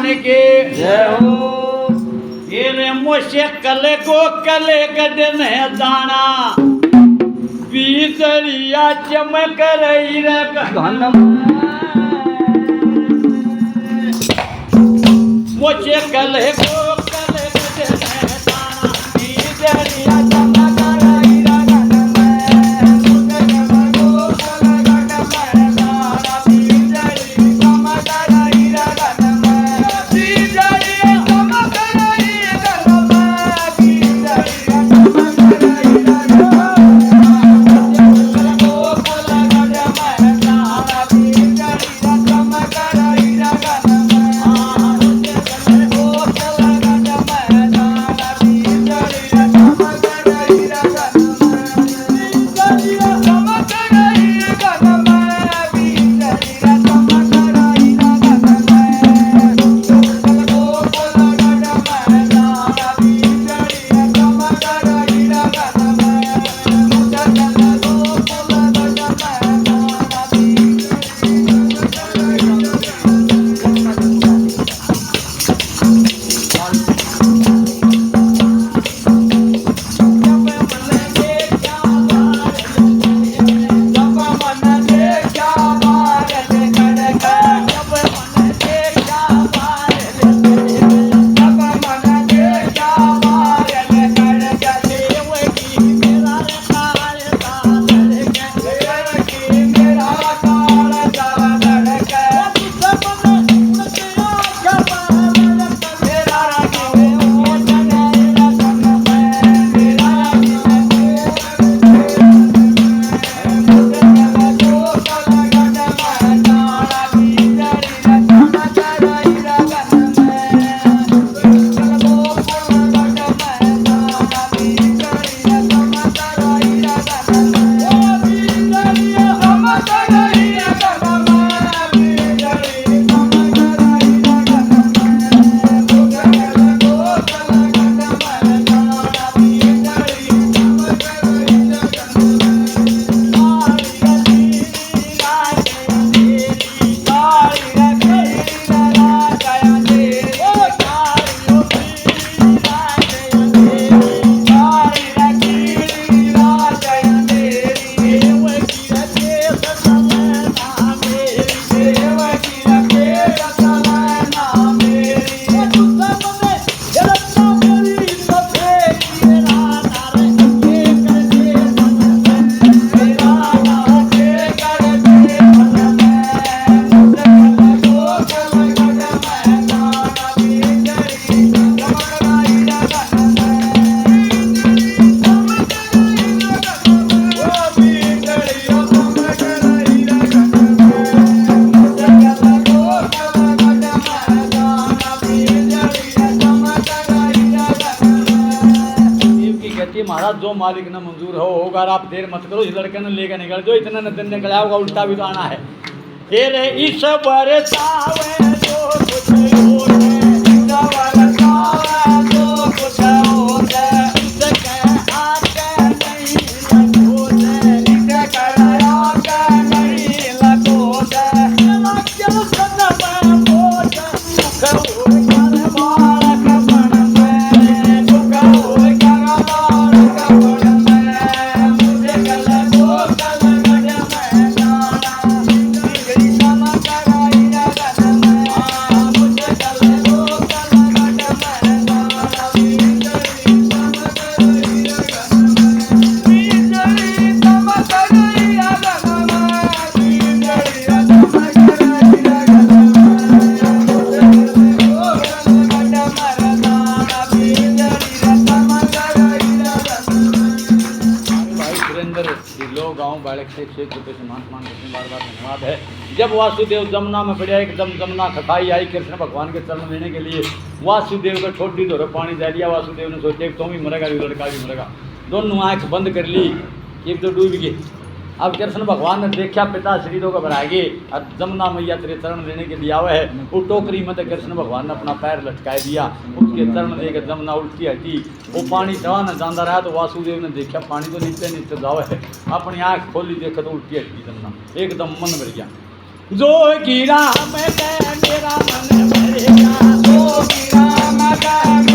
भगवान के जय हो। ये रे मोशे कले को कले गडन है दाना बीजरिया चमक रही रे मोशे कले को कले गडन है दाना बीजरिया चमक रही रे महाराज जो मालिक ने मंजूर होगा आप देर मत करो इस लड़के ने लेकर निकल जो इतना न दिन निकल आओगा उल्टा भी तो आना है ये रे इस बरसावे जो कुछ होते जो कुछ होते इसके आके नहीं लगोते इसके आके नहीं लगोते लग सदा में बोझ सुख बार है। जब वासुदेव जमुना में बढ़िया एकदम जमुना खखाई आई कृष्ण भगवान के चरण लेने के लिए वासुदेव का छोटी धोरे पानी दे दिया। वासुदेव ने सोचा तुम भी मरेगा लड़का भी मरेगा, दोनों आँख बंद कर ली, एक तो डूब गई। अब कृष्ण भगवान ने देखा पिता श्री तो घबरा गए और जमुना मैया तेरे चरण लेने के लिए आवे है। वो टोकरी में तो कृष्ण भगवान ने अपना पैर लटका दिया, उसके चरण लेकर जमुना उल्टी हटी। वो पानी जवा न जाता रहा तो वासुदेव ने देखा पानी तो नीचे नीचे जावे है। अपनी आँख खोली देखा तो उल्टी हटी जमुना, एकदम मन भर गया। जो गिरा मैं मेरा मन भरेगा राधा